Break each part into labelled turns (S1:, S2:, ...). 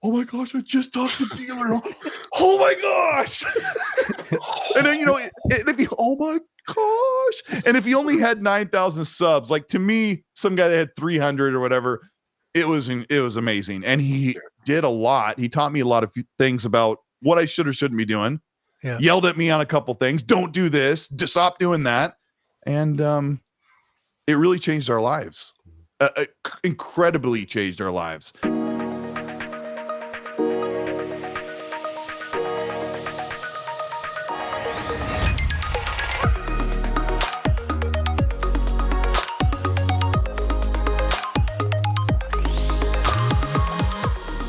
S1: oh my gosh, I just talked to the dealer. Oh my gosh. And then, it'd be, oh my gosh. And if he only had 9,000 subs, like to me, some guy that had 300 or whatever, it was amazing. And he did a lot. He taught me a lot of things about what I should or shouldn't be doing.
S2: Yeah.
S1: Yelled at me on a couple things. Don't do this. Just stop doing that. And it really changed our lives. Incredibly changed our lives.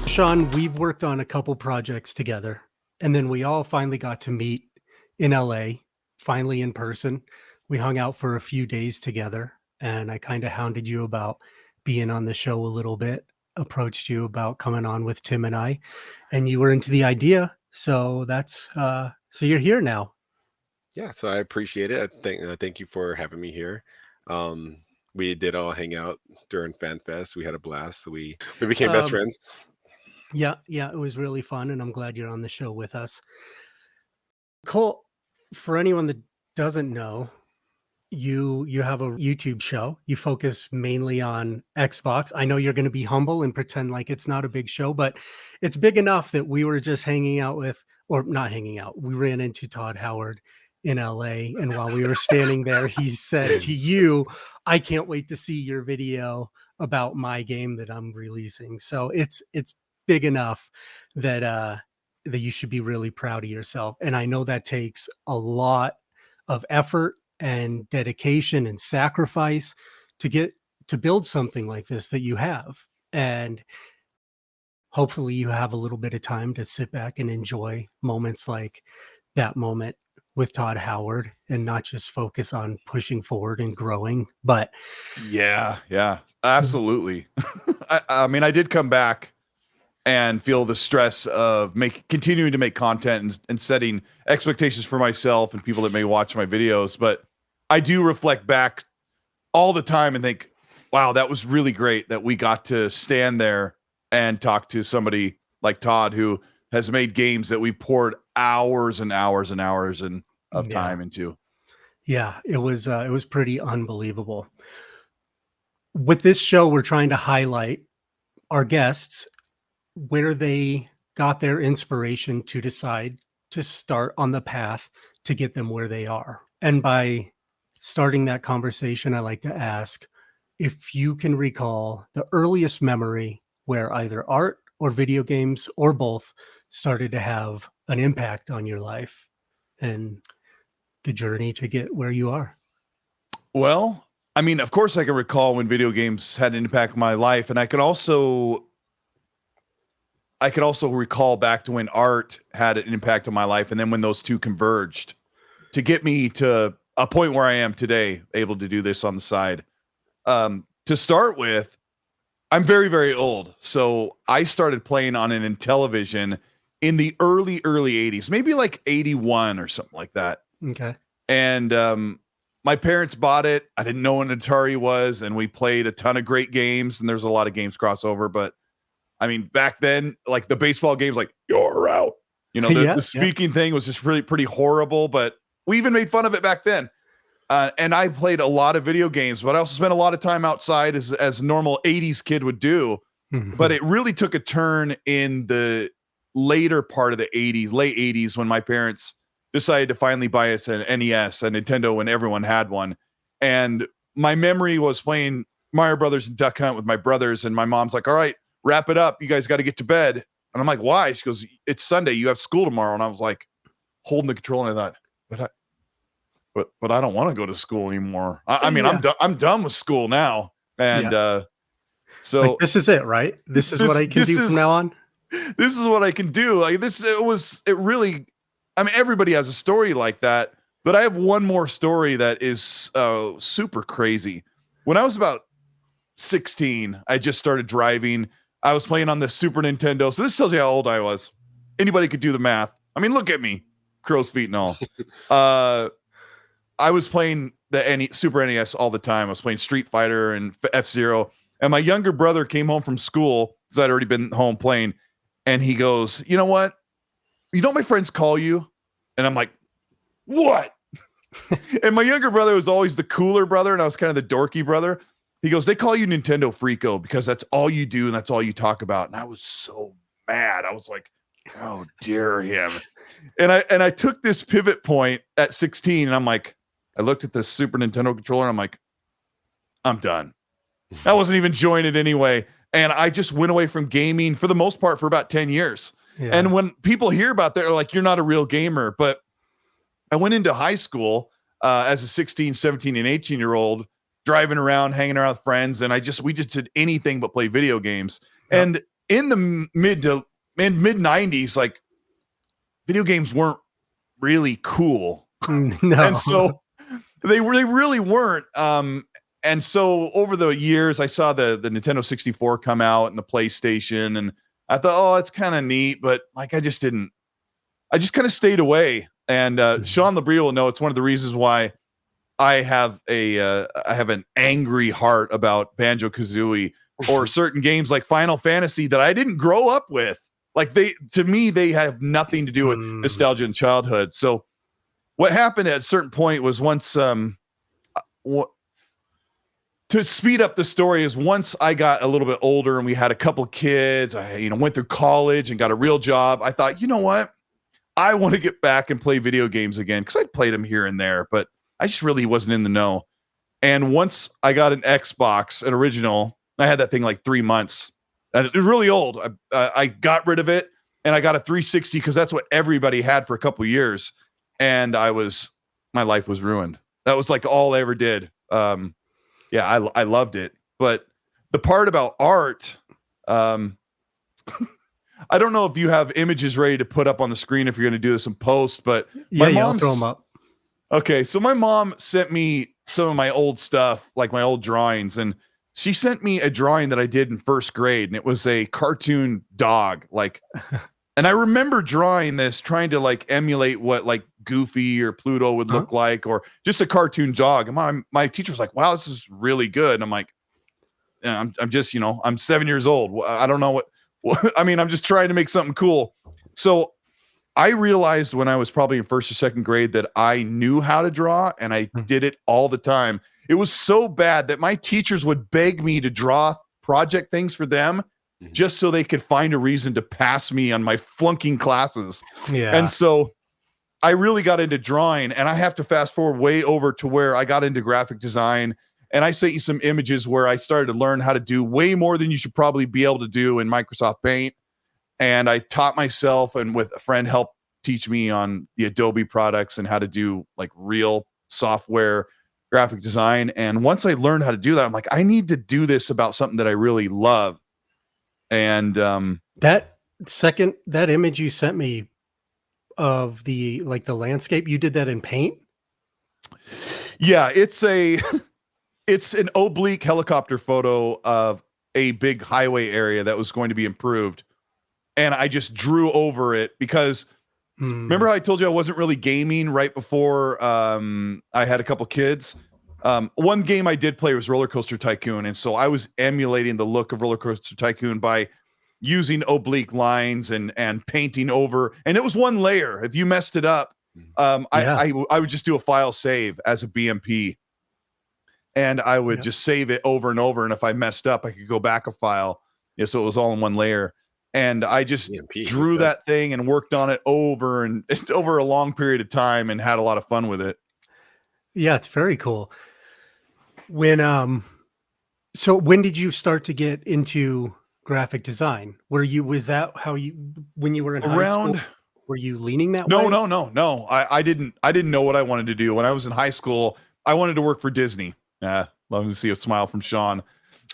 S2: Sean, we've worked on a couple projects together, and then we all finally got to meet in LA, finally in person. We hung out for a few days together, and I kind of hounded you about being on the show a little bit, approached you about coming on with Tim and I, and you were into the idea. So that's so you're here now.
S3: Yeah, so I appreciate it. Thank you for having me here. We did all hang out during FanFest. We had a blast. So we became best friends.
S2: Yeah, it was really fun, and I'm glad you're on the show with us. Colt, for anyone that doesn't know, you have a YouTube show. You focus mainly on Xbox. I know you're going to be humble and pretend like it's not a big show, but it's big enough that we were just hanging out with, or not hanging out. We ran into Todd Howard in LA, and while we were standing there, he said to you, "I can't wait to see your video about my game that I'm releasing." So it's big enough that that you should be really proud of yourself. And I know that takes a lot of effort and dedication and sacrifice to build something like this that you have. And hopefully you have a little bit of time to sit back and enjoy moments like that moment with Todd Howard and not just focus on pushing forward and growing. But
S1: yeah, absolutely. I mean, I did come back and feel the stress of continuing to make content and setting expectations for myself and people that may watch my videos. But I do reflect back all the time and think, wow, that was really great that we got to stand there and talk to somebody like Todd, who has made games that we poured hours and hours and hours of time into.
S2: Yeah, it was pretty unbelievable. With this show, we're trying to highlight our guests, where they got their inspiration to decide to start on the path to get them where they are. And by starting that conversation, I like to ask if you can recall the earliest memory where either art or video games or both started to have an impact on your life and the journey to get where you are.
S1: Well, I mean, of course I can recall when video games had an impact on my life, and I could also recall back to when art had an impact on my life, and then when those two converged to get me to a point where I am today, able to do this on the side. To start with, I'm very, very old. So I started playing on an Intellivision in the early 80s, maybe like 81 or something like that.
S2: Okay.
S1: And my parents bought it. I didn't know what an Atari was, and we played a ton of great games, and there's a lot of games crossover, but I mean, back then, like the baseball games, like you're out, the speaking thing was just really pretty horrible, but we even made fun of it back then. And I played a lot of video games, but I also spent a lot of time outside as a normal 80s kid would do. Mm-hmm. But it really took a turn in the later part of the 80s, late 80s, when my parents decided to finally buy us an NES, a Nintendo, when everyone had one. And my memory was playing Mario Brothers and Duck Hunt with my brothers, and my mom's like, all right, wrap it up. You guys got to get to bed. And I'm like, why? She goes, it's Sunday. You have school tomorrow. And I was like, holding the control. And I thought, but I don't want to go to school anymore. I mean, I'm done with school now. And so
S2: like, this is it, right? This is what I can do from now on.
S1: This is what I can do. Like it really, I mean, everybody has a story like that, but I have one more story that is super crazy. When I was about 16, I just started driving. I was playing on the Super Nintendo. So this tells you how old I was. Anybody could do the math. I mean, look at me, crow's feet and all. I was playing the Super NES all the time. I was playing Street Fighter and F-Zero. And my younger brother came home from school because I'd already been home playing. And he goes, you know what? You know, my friends call you. And I'm like, what? And my younger brother was always the cooler brother, and I was kind of the dorky brother. He goes, they call you Nintendo Freako because that's all you do and that's all you talk about. And I was so mad. I was like, how dare him? And I took this pivot point at 16, and I'm like, I looked at the Super Nintendo controller, and I'm like, I'm done. I wasn't even enjoying it anyway. And I just went away from gaming for the most part for about 10 years.
S2: Yeah.
S1: And when people hear about that, they're like, you're not a real gamer. But I went into high school as a 16, 17, and 18-year-old, driving around, hanging around with friends. And we just did anything but play video games. Yep. And in the mid 90s, like, video games weren't really cool.
S2: No.
S1: And so they really weren't. And so over the years, I saw the Nintendo 64 come out and the PlayStation, and I thought, oh, that's kind of neat, but like, I just kind of stayed away. And Sean Labrie will know it's one of the reasons why I have an angry heart about Banjo-Kazooie or certain games like Final Fantasy that I didn't grow up with. Like, to me, they have nothing to do with nostalgia and childhood. So what happened at a certain point was to speed up the story is once I got a little bit older and we had a couple kids, I went through college and got a real job. I thought, you know what? I want to get back and play video games again, because I'd played them here and there, but I just really wasn't in the know. And once I got an Xbox, an original, I had that thing like 3 months. And it was really old. I got rid of it, and I got a 360 because that's what everybody had for a couple of years. And my life was ruined. That was like all I ever did. I loved it. But the part about art, I don't know if you have images ready to put up on the screen if you're going to do this in post, but
S2: yeah, I'll throw them up.
S1: Okay, so my mom sent me some of my old stuff, like my old drawings, and she sent me a drawing that I did in first grade, and it was a cartoon dog, like, and I remember drawing this, trying to like emulate what like Goofy or Pluto would look like, or just a cartoon dog. And my teacher was like, wow, this is really good. And I'm like, I'm just, I'm 7 years old. I don't know what I mean, I'm just trying to make something cool. So I realized when I was probably in first or second grade that I knew how to draw, and I did it all the time. It was so bad that my teachers would beg me to draw project things for them just so they could find a reason to pass me on my flunking classes.
S2: Yeah.
S1: And so I really got into drawing, and I have to fast forward way over to where I got into graphic design. And I sent you some images where I started to learn how to do way more than you should probably be able to do in Microsoft Paint. And I taught myself, and with a friend helped teach me on the Adobe products and how to do like real software graphic design. And once I learned how to do that, I'm like, I need to do this about something that I really love. And
S2: that image you sent me of the landscape, you did that in Paint?
S1: Yeah, it's an oblique helicopter photo of a big highway area that was going to be improved. And I just drew over it because remember how I told you I wasn't really gaming right before I had a couple kids? One game I did play was Roller Coaster Tycoon. And so I was emulating the look of Roller Coaster Tycoon by using oblique lines and painting over. And it was one layer. If you messed it up, I would just do a file save as a BMP. And I would just save it over and over. And if I messed up, I could go back a file. Yeah, so it was all in one layer. And I just drew that thing and worked on it over a long period of time and had a lot of fun with it.
S2: Yeah, it's very cool. When did you start to get into graphic design? Was that how you, when you were in high school, were you leaning that way?
S1: No. I didn't know what I wanted to do. When I was in high school, I wanted to work for Disney. Love to see a smile from Sean.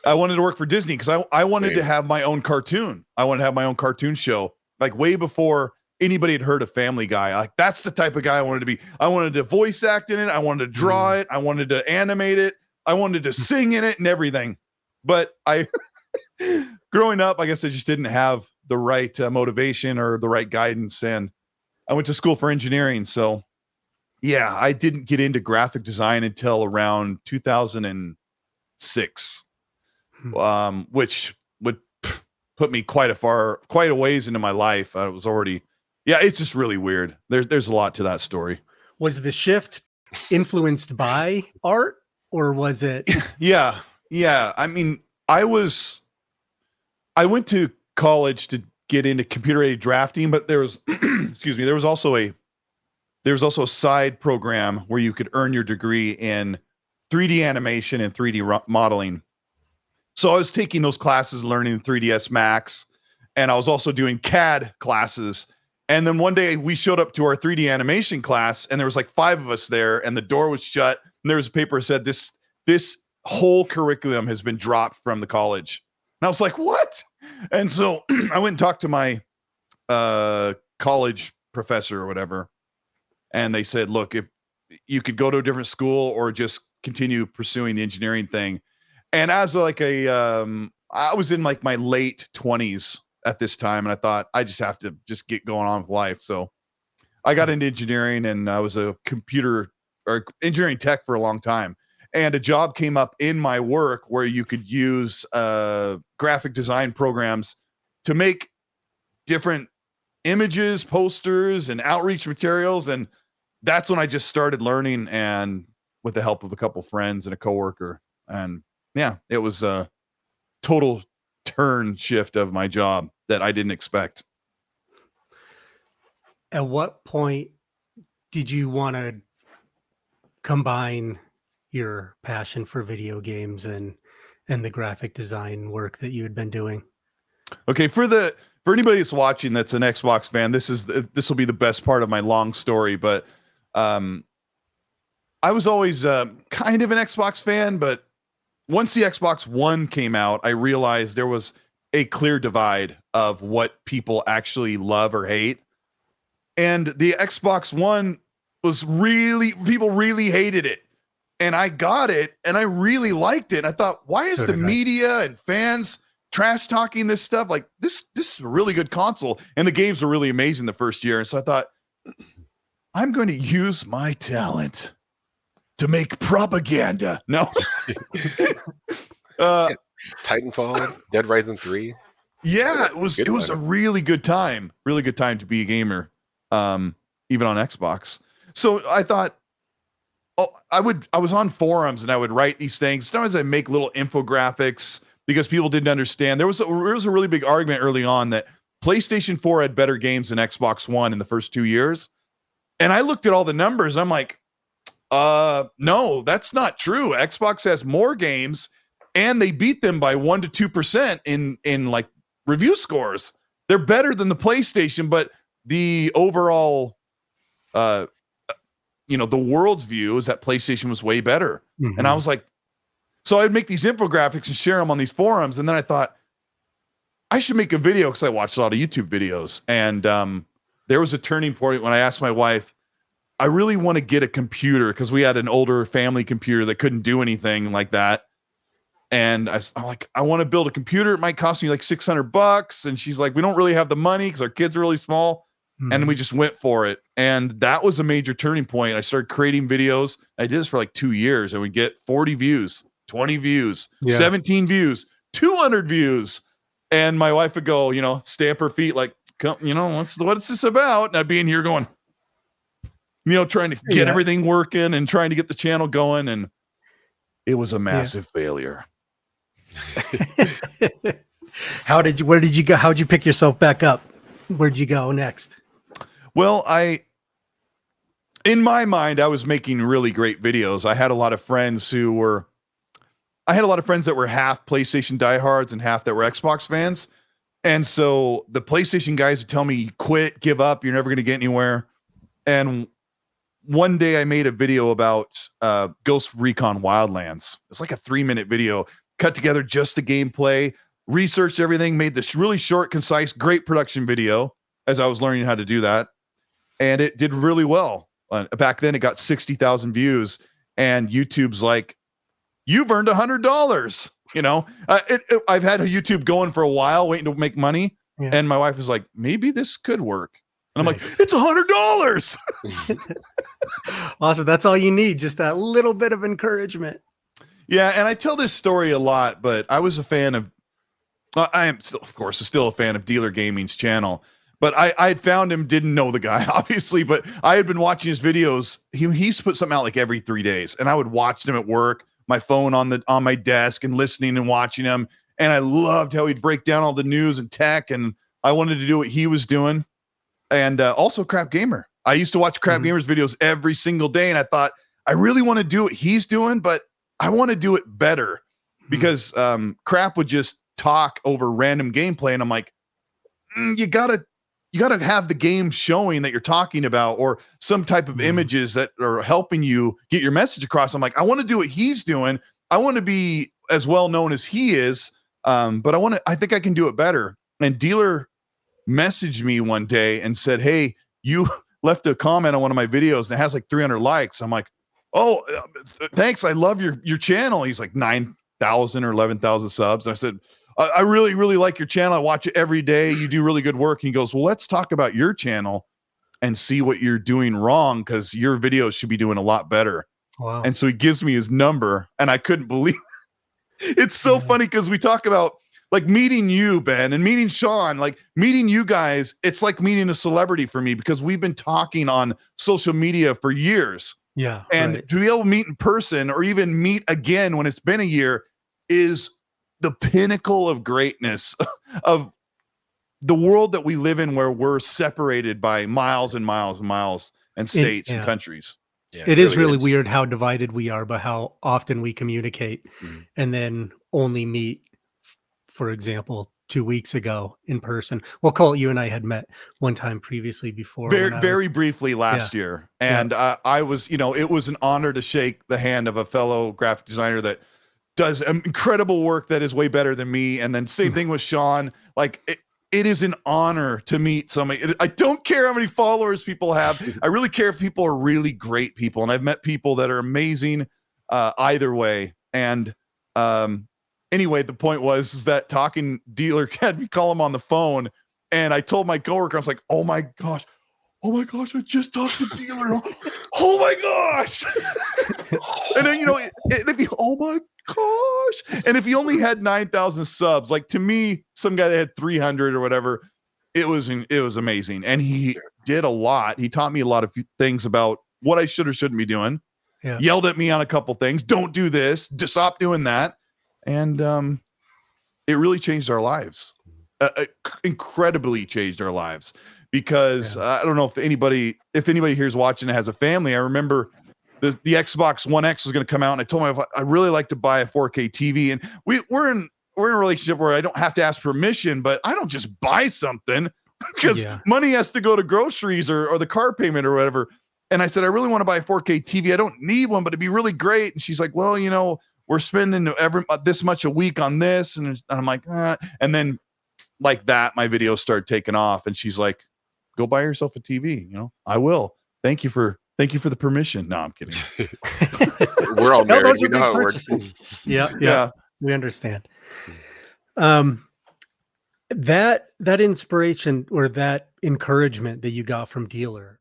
S1: I wanted to work for Disney because I wanted to have my own cartoon. I wanted to have my own cartoon show, like way before anybody had heard of Family Guy. Like, that's the type of guy I wanted to be. I wanted to voice act in it. I wanted to draw it. I wanted to animate it. I wanted to sing in it and everything. But growing up, I guess I just didn't have the right motivation or the right guidance. And I went to school for engineering. So yeah, I didn't get into graphic design until around 2006. Which would put put me quite a ways into my life. I was already, yeah, it's just really weird. There's a lot to that story.
S2: Was the shift influenced by art, or was it?
S1: Yeah. I mean, I went to college to get into computer-aided drafting, but there was, excuse me, there was also a side program where you could earn your degree in 3D animation and 3D modeling. So I was taking those classes, learning 3ds Max, and I was also doing CAD classes. And then one day we showed up to our 3D animation class, and there was like 5 of us there, and the door was shut, and there was a paper that said this whole curriculum has been dropped from the college. And I was like, what? And so I went and talked to my college professor or whatever, and they said, look, if you could go to a different school or just continue pursuing the engineering thing. And as like I was in like my late 20s at this time, and I thought I just have to just get going on with life. So I got into engineering, and I was a computer or engineering tech for a long time. And a job came up in my work where you could use graphic design programs to make different images, posters, and outreach materials. And that's when I just started learning, and with the help of a couple friends and a coworker. And yeah, it was a total turn shift of my job that I didn't expect.
S2: At what point did you want to combine your passion for video games and the graphic design work that you had been doing?
S1: Okay, for anybody that's watching that's an Xbox fan, this will be the best part of my long story. But I was always kind of an Xbox fan, but once the Xbox One came out, I realized there was a clear divide of what people actually love or hate. And the Xbox One was people really hated it. And I got it, and I really liked it. And I thought, why is the media and fans trash talking this stuff? Like, this is a really good console. And the games were really amazing the first year. And so I thought, I'm going to use my talent to make propaganda. No.
S3: Titanfall, Dead Rising 3.
S1: Yeah, it was a really good time. Really good time to be a gamer, even on Xbox. So I thought, I was on forums, and I would write these things. Sometimes I make little infographics because people didn't understand. There was a really big argument early on that PlayStation 4 had better games than Xbox One in the first 2 years. And I looked at all the numbers. I'm like, no, that's not true. Xbox has more games, and they beat them by 1% to 2% in like review scores. They're better than the PlayStation, but the overall, the world's view is that PlayStation was way better. Mm-hmm. And I was like, so I'd make these infographics and share them on these forums. And then I thought I should make a video, because I watched a lot of YouTube videos. And there was a turning point when I asked my wife, I really want to get a computer, because we had an older family computer that couldn't do anything like that. And I'm like, I want to build a computer. It might cost me like $600. And she's like, we don't really have the money because our kids are really small. Mm-hmm. And we just went for it. And that was a major turning point. I started creating videos. I did this for like 2 years, and we get 40 views, 20 views, 17 views, 200 views. And my wife would go, stamp her feet like, what's this about? And I'd be in here going, trying to get everything working and trying to get the channel going. And it was a massive failure.
S2: Where did you go? How'd you pick yourself back up? Where'd you go next?
S1: Well, in my mind, I was making really great videos. I had a lot of friends that were half PlayStation diehards and half that were Xbox fans. And so the PlayStation guys would tell me, quit, give up, you're never going to get anywhere. And one day I made a video about Ghost Recon Wildlands. It's like a 3-minute video, cut together just the gameplay, researched everything, made this really short, concise, great production video as I was learning how to do that. And it did really well. Back then it got 60,000 views, and YouTube's like, you've earned $100. I've had YouTube going for a while, waiting to make money. Yeah. And my wife was like, maybe this could work. And I'm like, it's $100.
S2: Awesome. That's all you need. Just that little bit of encouragement.
S1: Yeah. And I tell this story a lot, but I was a fan of I am still, of course, still a fan of Dealer Gaming's channel, but I had found him, didn't know the guy obviously, but I had been watching his videos. He used to put something out like every 3 days, and I would watch them at work, my phone on my desk, and listening and watching him. And I loved how he'd break down all the news and tech, and I wanted to do what he was doing. And also Crap Gamer. I used to watch Crap Gamer's videos every single day, and I thought I really want to do what he's doing, but I want to do it better because Crap would just talk over random gameplay, and I'm like, you gotta have the game showing that you're talking about, or some type of images that are helping you get your message across. I'm like, I want to do what he's doing. I want to be as well known as he is, but I think I can do it better. And Dealer messaged me one day and said, hey, you left a comment on one of my videos and it has like 300 likes. I'm like, oh, thanks, I love your channel. He's like 9,000 or 11,000 subs. And I said, I really, really like your channel. I watch it every day. You do really good work. And he goes, well, let's talk about your channel and see what you're doing wrong, because your videos should be doing a lot better.
S2: Wow.
S1: And so he gives me his number, and I couldn't believe it. It's so funny because we talk about like meeting you, Ben, and meeting Sean, like meeting you guys. It's like meeting a celebrity for me because we've been talking on social media for years.
S2: Yeah.
S1: And to be able to meet in person, or even meet again when it's been a year, is the pinnacle of greatness of the world that we live in, where we're separated by miles and miles and miles, and states and countries.
S3: Yeah,
S2: it is really weird how divided we are, but how often we communicate and then only meet, for example, 2 weeks ago in person. Well, Colt, you and I had met one time previously before.
S1: Very briefly last year. And I was, it was an honor to shake the hand of a fellow graphic designer that does incredible work that is way better than me. And then same thing with Sean. Like it is an honor to meet somebody. I don't care how many followers people have. I really care if people are really great people. And I've met people that are amazing either way. And anyway, the point was that talking Dealer had me call him on the phone. And I told my coworker, I was like, oh my gosh, I just talked to Dealer. Oh my gosh. And then, it'd be, oh my gosh. And if he only had 9,000 subs, like to me, some guy that had 300 or whatever, it was amazing. And he did a lot. He taught me a lot of things about what I should or shouldn't be doing. Yeah. Yelled at me on a couple things. Don't do this. Stop doing that. And it really changed our lives. Incredibly changed our lives. Because I don't know if anybody here's watching that has a family. I remember the Xbox One X was going to come out, and I told my wife I really like to buy a 4K TV, and we're in a relationship where I don't have to ask permission, but I don't just buy something because money has to go to groceries or the car payment or whatever. And I said, I really want to buy a 4K TV. I don't need one, but it'd be really great. And she's like, well, we're spending this much a week on this, and I'm like, and then like that, my videos started taking off, and she's like, go buy yourself a TV. I will. Thank you for the permission. No, I'm kidding.
S3: We're all married. We know how it works.
S2: Yeah. We understand. That inspiration or that encouragement that you got from Dealer,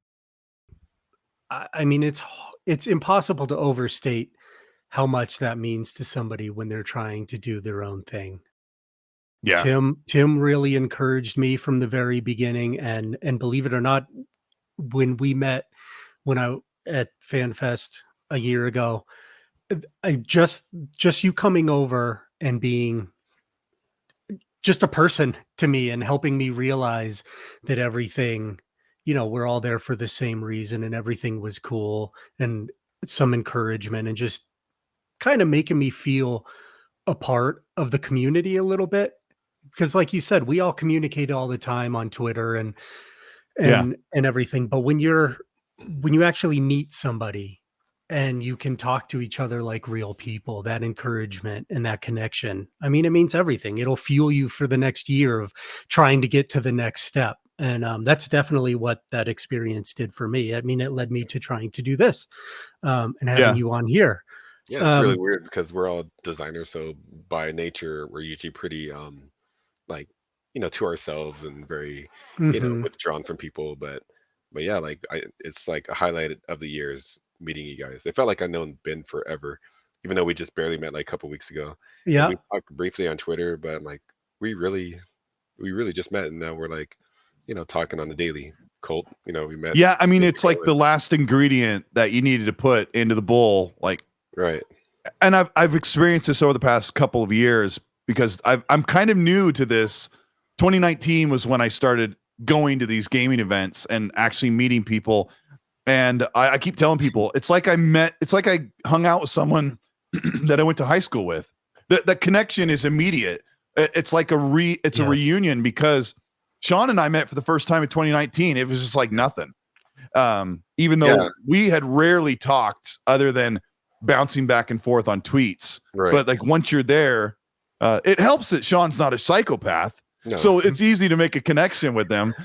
S2: I mean, it's impossible to overstate how much that means to somebody when they're trying to do their own thing. Yeah. Tim really encouraged me from the very beginning, and believe it or not, when we met at FanFest a year ago, I just you coming over and being just a person to me and helping me realize that everything, we're all there for the same reason, and everything was cool, and some encouragement, and just kind of making me feel a part of the community a little bit. Because like you said, we all communicate all the time on Twitter and everything. But when you actually meet somebody and you can talk to each other like real people, that encouragement and that connection, I mean, it means everything. It'll fuel you for the next year of trying to get to the next step. And that's definitely what that experience did for me. I mean, it led me to trying to do this and having you on here.
S3: Yeah, it's really weird because we're all designers. So by nature, we're usually pretty like, to ourselves and very, withdrawn from people. But yeah, like it's like a highlight of the years meeting you guys. It felt like I've known Ben forever, even though we just barely met like a couple weeks ago.
S2: Yeah.
S3: And we talked briefly on Twitter, but I'm like, we really just met, and now we're like, talking on the daily. Colt, we met.
S1: Yeah, I mean,
S3: years
S1: it's
S3: ago,
S1: like the last ingredient that you needed to put into the bowl. Like,
S3: right.
S1: and I've experienced this over the past couple of years because I'm kind of new to this. 2019 was when I started going to these gaming events and actually meeting people. And I keep telling people, it's like I hung out with someone that I went to high school with. The connection is immediate. It's like a reunion because Sean and I met for the first time in 2019. It was just like nothing. Even though we had rarely talked other than bouncing back and forth on tweets.
S3: Right.
S1: But like once you're there, it helps that Sean's not a psychopath. No. So it's easy to make a connection with them.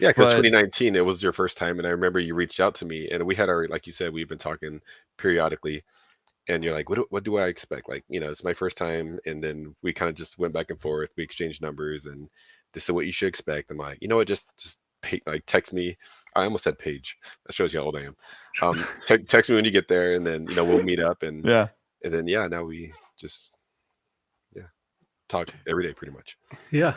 S3: Yeah, because 2019, it was your first time, and I remember you reached out to me, and we had like you said, we've been talking periodically, and you're like, what do I expect? Like, it's my first time, and then we kind of just went back and forth. We exchanged numbers, and this is what you should expect. I'm like, just text me. I almost said page. That shows you how old I am. Text me when you get there, and then we'll meet up, and and then now we just talk every day pretty much.
S2: Yeah,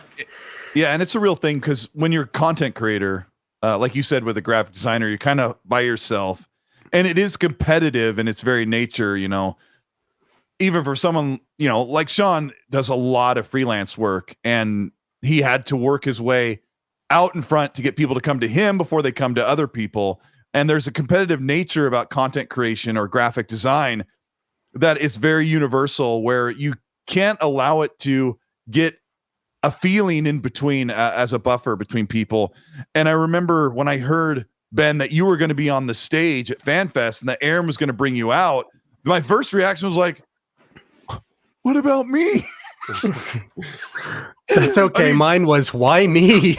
S1: and it's a real thing because when you're a content creator, like you said with a graphic designer, you're kind of by yourself, and it is competitive in its very nature. Even for someone like Sean does a lot of freelance work, and he had to work his way out in front to get people to come to him before they come to other people. And there's a competitive nature about content creation or graphic design that is very universal, where you can't allow it to get a feeling in between as a buffer between people. And I remember when I heard, Ben, that you were going to be on the stage at FanFest and that Aaron was going to bring you out, my first reaction was like, what about me?
S2: That's okay. I mean, mine was, why me?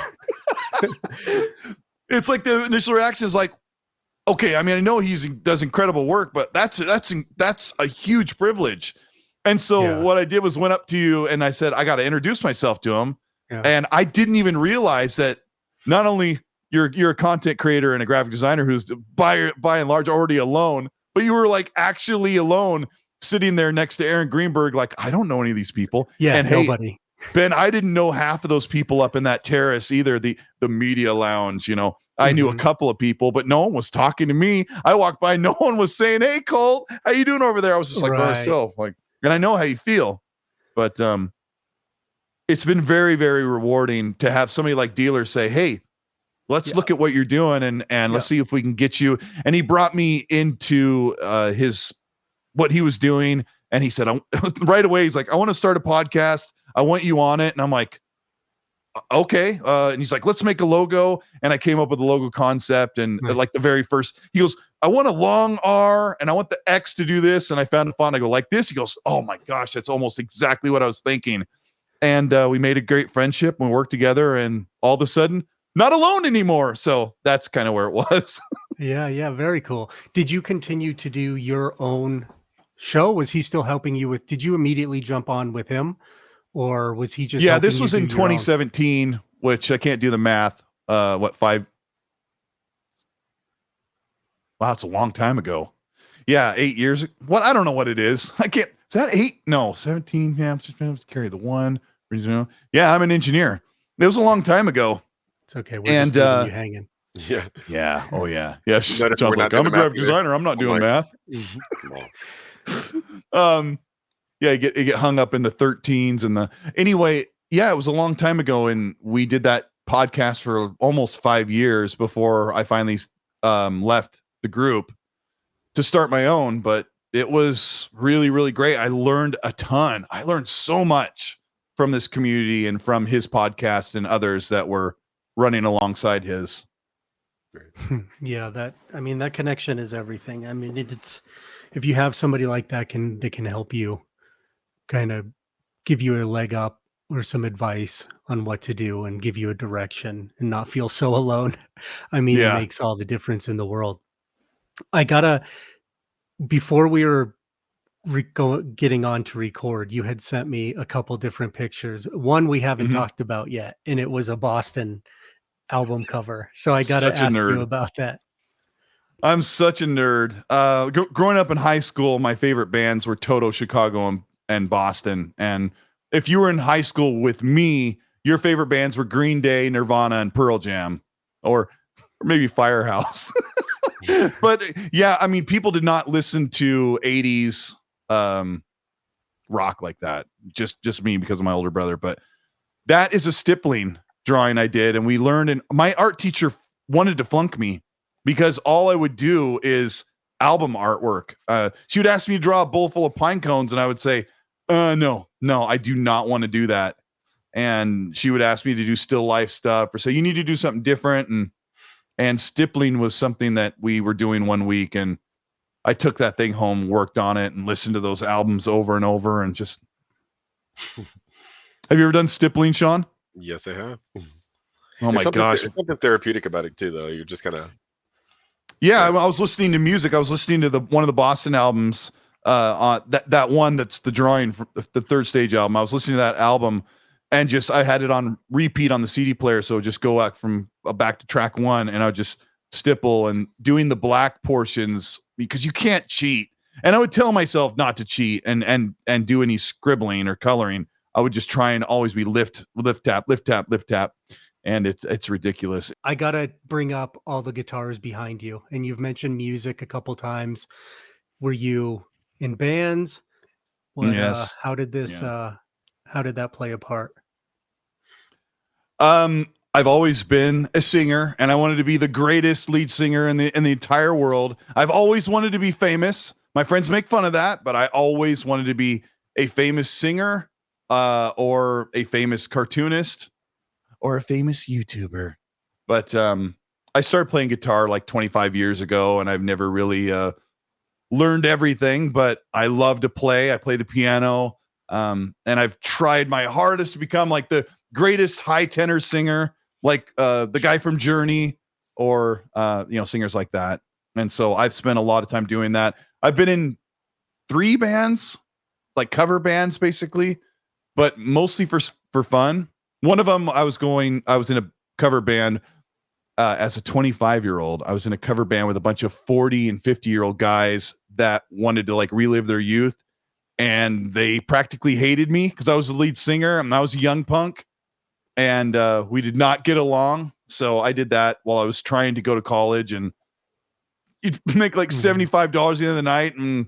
S1: It's like the initial reaction is like, okay, I mean, I know he does incredible work, but that's a huge privilege. And so what I did was went up to you and I said, I got to introduce myself to him. Yeah. And I didn't even realize that not only you're a content creator and a graphic designer who's by and large already alone, but you were like actually alone sitting there next to Aaron Greenberg. Like, I don't know any of these people.
S2: Yeah.
S1: And
S2: nobody.
S1: Hey, Ben, I didn't know half of those people up in that terrace either. The media lounge, I knew a couple of people, but no one was talking to me. I walked by, no one was saying, hey, Colt, how you doing over there? I was just like by myself, like, and I know how you feel, but it's been very, very rewarding to have somebody like Dealer say, hey, let's look at what you're doing and let's see if we can get you. And he brought me into what he was doing. And he said, right away, he's like, I want to start a podcast. I want you on it. And I'm like, okay. And he's like, let's make a logo. And I came up with a logo concept. And like the very first, he goes, I want a long R and I want the X to do this. And I found a font. I go like this. He goes, oh my gosh, that's almost exactly what I was thinking. And we made a great friendship and we worked together, and all of a sudden not alone anymore. So that's kind of where it was.
S2: Yeah. Very cool. Did you continue to do your own show? Was he still helping you with, did you immediately jump on with him, or was he just,
S1: this was in 2017, which I can't do the math. Wow, it's a long time ago. Yeah, 8 years. What? I don't know what it is. I can't. Is that 8? No, 17. Yeah, I'm just carry the 1. Yeah, I'm an engineer. It was a long time ago.
S2: It's okay. We're just leaving you hanging.
S1: Yeah. Oh yeah. Yeah. Sounds like I'm a graphic designer. I'm not doing math. Come on. Yeah, you get hung up in the 13s and anyway. Yeah, it was a long time ago, and we did that podcast for almost 5 years before I finally left the group to start my own. But it was really, really great. I learned a ton. I learned so much from this community and from his podcast and others that were running alongside his.
S2: Yeah, that connection is everything. I mean, it's, if you have somebody like that that can help you kind of give you a leg up or some advice on what to do and give you a direction and not feel so alone. I mean, it makes all the difference in the world. Before we were getting on to record, you had sent me a couple different pictures. One we haven't talked about yet, and it was a Boston album cover. So I got to ask you about that.
S1: I'm such a nerd. Growing up in high school, my favorite bands were Toto, Chicago, and Boston. And if you were in high school with me, your favorite bands were Green Day, Nirvana, and Pearl Jam, or maybe Firehouse. But yeah, I mean, people did not listen to 80s rock like that. Just me because of my older brother. But that is a stippling drawing I did, and we learned. And my art teacher wanted to flunk me because all I would do is album artwork. She would ask me to draw a bowl full of pine cones, and I would say, no, I do not want to do that. And she would ask me to do still life stuff or say, you need to do something different. And stippling was something that we were doing one week. And I took that thing home, worked on it, and listened to those albums over and over. And just, have you ever done stippling, Sean?
S3: Yes, I have.
S1: Oh my gosh.
S3: There's something therapeutic about it too, though. You're just kind of.
S1: Yeah, I was listening to music. I was listening to one of the Boston albums, on that one that's the drawing for the Third Stage album. I was listening to that album, and just I had it on repeat on the CD player, so just go back to track one, and I would just stipple and doing the black portions because you can't cheat. And I would tell myself not to cheat and do any scribbling or coloring. I would just try and always be lift tap, and it's ridiculous.
S2: I gotta bring up all the guitars behind you, and you've mentioned music a couple times. Were you in bands?
S1: Yes.
S2: How did that play a part?
S1: I've always been a singer, and I wanted to be the greatest lead singer in the entire world. I've always wanted to be famous. My friends make fun of that, but I always wanted to be a famous singer, or a famous cartoonist, or a famous YouTuber. But I started playing guitar like 25 years ago, and I've never really learned everything, but I love to play. I play the piano, and I've tried my hardest to become like the greatest high tenor singer, like the guy from Journey, or singers like that. And so I've spent a lot of time doing that. I've been in 3 bands, like cover bands basically, but mostly for fun. One of them I was in a cover band as a 25-year-old. I was in a cover band with a bunch of 40 and 50-year-old guys that wanted to like relive their youth, and they practically hated me because I was the lead singer and I was a young punk, and we did not get along. So I did that while I was trying to go to college, and you'd make like $75 at the end of the night, and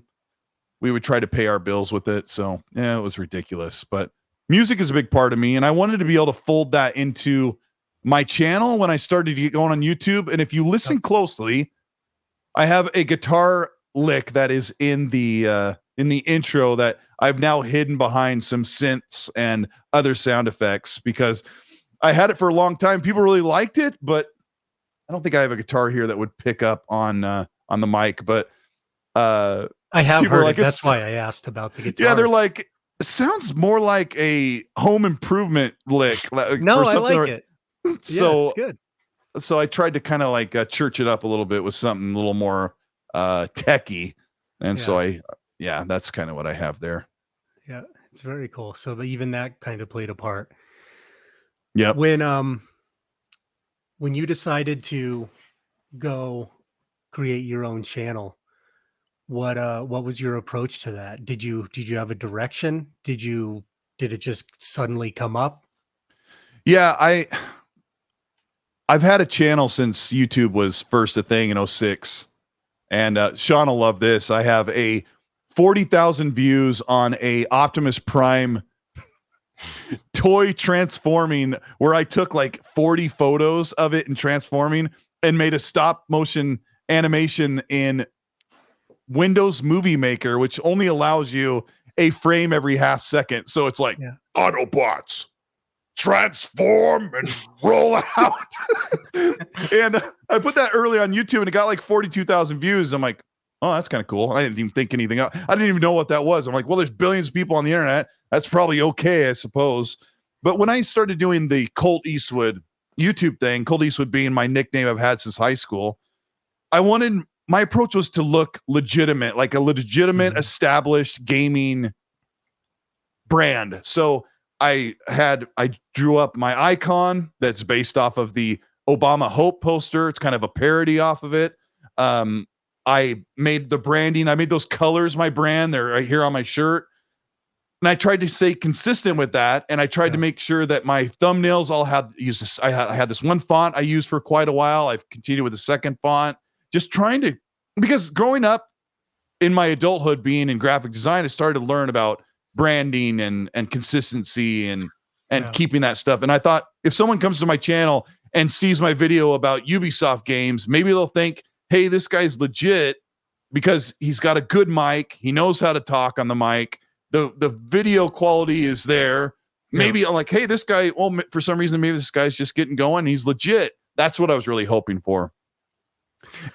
S1: we would try to pay our bills with it. So yeah, it was ridiculous. But music is a big part of me, and I wanted to be able to fold that into my channel when I started to get going on YouTube. And if you listen closely, I have a guitar lick that is in the intro that I've now hidden behind some synths and other sound effects because I had it for a long time. People really liked it, but I don't think I have a guitar here that would pick up on the mic. But
S2: I have heard it. That's why I asked about the guitar.
S1: Yeah, they're like, it sounds more like a home improvement lick.
S2: No, I like it.
S1: So
S2: yeah, it's good.
S1: So I tried to kind of like church it up a little bit with something a little more techy. And so that's kind of what I have there.
S2: Yeah, it's very cool. So even that kind of played a part.
S1: Yep.
S2: When you decided to go create your own channel, what was your approach to that? Did you have a direction? Did it just suddenly come up?
S1: Yeah, I've had a channel since YouTube was first a thing in 2006. And Sean will love this. I have a 40,000 views on a Optimus Prime toy transforming, where I took like 40 photos of it and transforming and made a stop motion animation in Windows Movie Maker, which only allows you a frame every half second. So it's like Autobots transform and roll out. And I put that early on YouTube, and it got like 42,000 views. I'm like, oh, that's kind of cool. I didn't even think anything else. I didn't even know what that was. I'm like, well, there's billions of people on the internet. That's probably okay, I suppose. But when I started doing the Colteastwood YouTube thing, Colteastwood being my nickname I've had since high school, my approach was to look legitimate, like a legitimate established gaming brand. So I drew up my icon that's based off of the Obama Hope poster. It's kind of a parody off of it. I made the branding. I made those colors my brand. They're right here on my shirt. And I tried to stay consistent with that. And I tried to make sure that my thumbnails all had use this. I had this one font I used for quite a while. I've continued with the second font, just trying to, because growing up in my adulthood, being in graphic design, I started to learn about branding and consistency and keeping that stuff. And I thought, if someone comes to my channel and sees my video about Ubisoft games, maybe they'll think, hey, this guy's legit because he's got a good mic. He knows how to talk on the mic. The video quality is there. Maybe I'm like, hey, this guy, well, for some reason, maybe this guy's just getting going. He's legit. That's what I was really hoping for.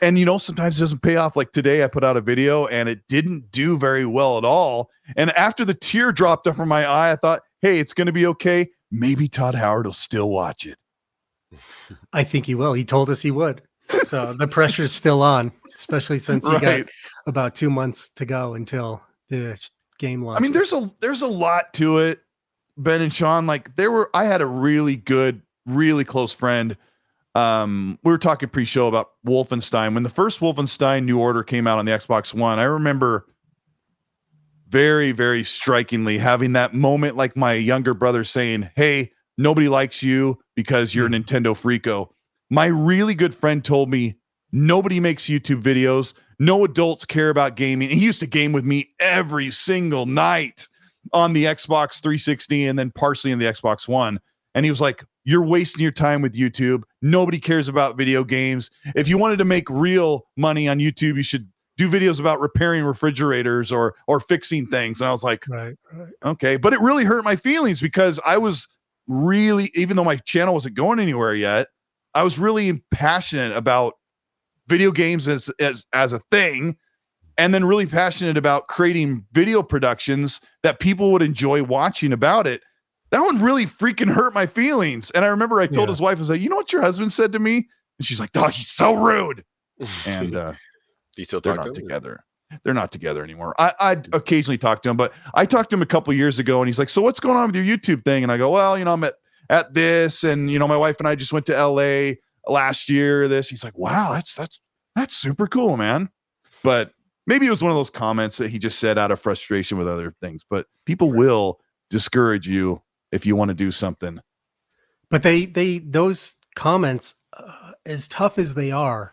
S1: And, you know, sometimes it doesn't pay off. Like today, I put out a video and it didn't do very well at all. And after the tear dropped off from my eye, I thought, hey, it's going to be okay. Maybe Todd Howard will still watch it.
S2: I think he will. He told us he would. So the pressure's still on, especially since you got about 2 months to go until the game launches.
S1: I mean, there's a lot to it, Ben and Sean. Like I had a really good, really close friend. We were talking pre-show about Wolfenstein. When the first Wolfenstein New Order came out on the Xbox One, I remember very, very strikingly having that moment, like my younger brother saying, hey, nobody likes you because you're a Nintendo freako. My really good friend told me, nobody makes YouTube videos. No adults care about gaming. He used to game with me every single night on the Xbox 360 and then partially in the Xbox One. And he was like, you're wasting your time with YouTube. Nobody cares about video games. If you wanted to make real money on YouTube, you should do videos about repairing refrigerators or fixing things. And I was like, right. Okay. But it really hurt my feelings because I was really, even though my channel wasn't going anywhere yet, I was really passionate about video games as a thing, and then really passionate about creating video productions that people would enjoy watching about it. That one really freaking hurt my feelings. And I remember I told his wife, I was like, you know what your husband said to me? And she's like, dog, he's so rude. And
S3: Do you still
S1: they're
S3: talk
S1: not
S3: to him?
S1: together. They're not together anymore. I'd occasionally talk to him, but I talked to him a couple of years ago and he's like, so what's going on with your YouTube thing? And I go, well, you know, I'm at this, and you know, my wife and I just went to LA last year. He's like, wow, that's super cool, man. But maybe it was one of those comments that he just said out of frustration with other things. But people will discourage you if you want to do something.
S2: But those comments, as tough as they are,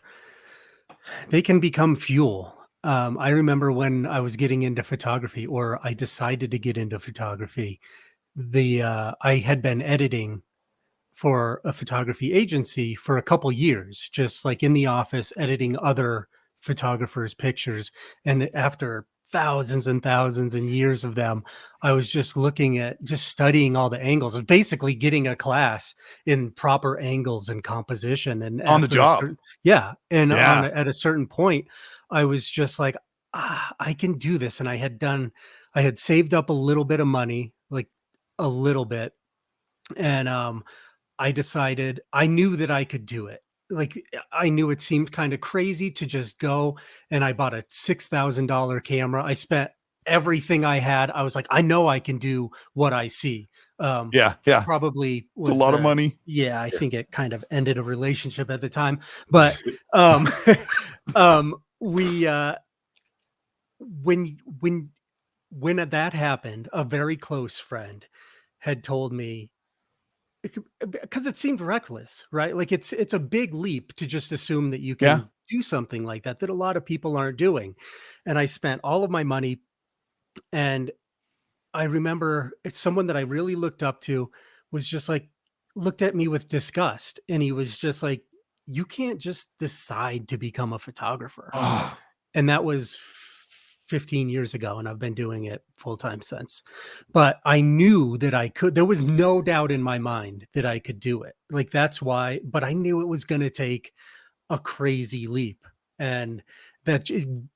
S2: they can become fuel. I remember when I was getting into photography, or I decided to get into photography, I had been editing for a photography agency for a couple years, just like in the office, editing other photographers' pictures. And after thousands and thousands and years of them, I was just studying all the angles and basically getting a class in proper angles and composition. And
S1: on the job.
S2: At a certain point, I was just like, I can do this. And I had saved up a little bit of money, like a little bit. And I decided, I knew that I could do it. Like, I knew it seemed kind of crazy to just go, and I bought a $6,000 camera. I spent everything I had. I was like, I know I can do what I see. Probably was
S1: it's a lot of money.
S2: Yeah, I think it kind of ended a relationship at the time. But when that happened, a very close friend had told me, because it seemed reckless, right? Like it's a big leap to just assume that you can do something like that a lot of people aren't doing. And I spent all of my money, and I remember it's someone that I really looked up to was just like, looked at me with disgust. And he was just like, you can't just decide to become a photographer. And that was 15 years ago, and I've been doing it full time since. But I knew that I could. There was no doubt in my mind that I could do it. Like, that's why. But I knew it was going to take a crazy leap, and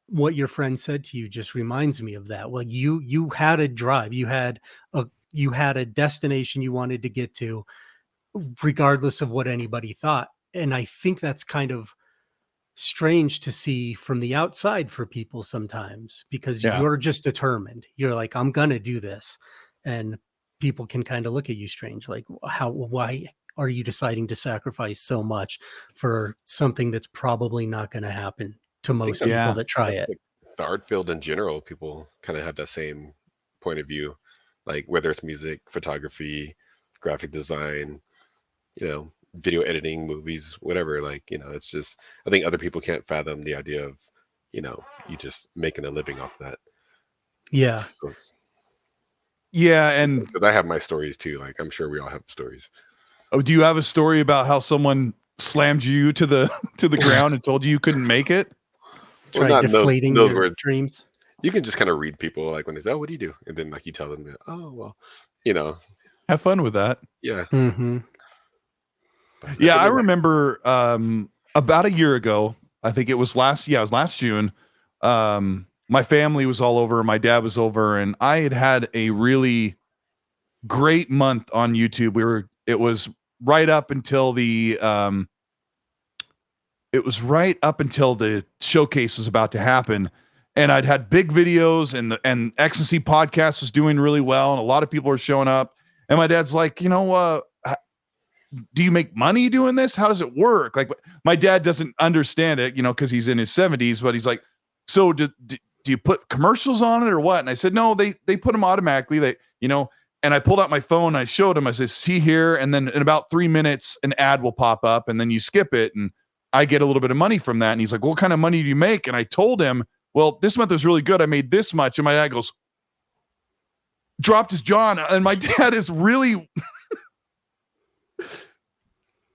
S2: what your friend said to you just reminds me of that. Like, you had a drive, you had a destination you wanted to get to, regardless of what anybody thought. And I think that's kind of strange to see from the outside for people sometimes, because you're just determined. You're like, I'm gonna do this, and people can kind of look at you strange, like, why are you deciding to sacrifice so much for something that's probably not going to happen to most people that try it?
S3: Like the art field in general, people kind of have that same point of view. like whether it's music, photography, graphic design, video editing, movies, whatever. Like, it's just, I think other people can't fathom the idea of, you just making a living off that.
S2: Yeah.
S1: Yeah, and
S3: because I have my stories too. Like, I'm sure we all have stories.
S1: Oh, do you have a story about how someone slammed you to the ground and told you couldn't make it?
S3: Well,
S2: Try
S3: not in
S2: deflating
S3: those
S2: your
S3: words.
S2: dreams.
S3: You can just kind of read people, like when they say, "Oh, what do you do?" And then like you tell them, "Oh, well,
S1: Have fun with that.
S3: yeah."
S2: Mm-hmm.
S1: Yeah, I remember about a year ago, I think it was last June. My family was all over, my dad was over, and I had a really great month on YouTube. It was right up until the showcase was about to happen. And I'd had big videos, and Ecstasy podcast was doing really well, and a lot of people were showing up. And my dad's like, do you make money doing this? How does it work? Like, my dad doesn't understand it, because he's in his 70s, but he's like, so do you put commercials on it or what? And I said, no, they put them automatically. And I pulled out my phone and I showed him, I said, see here. And then in about 3 minutes, an ad will pop up, and then you skip it, and I get a little bit of money from that. And he's like, what kind of money do you make? And I told him, well, this month was really good. I made this much. And my dad dropped his jaw. And my dad is really,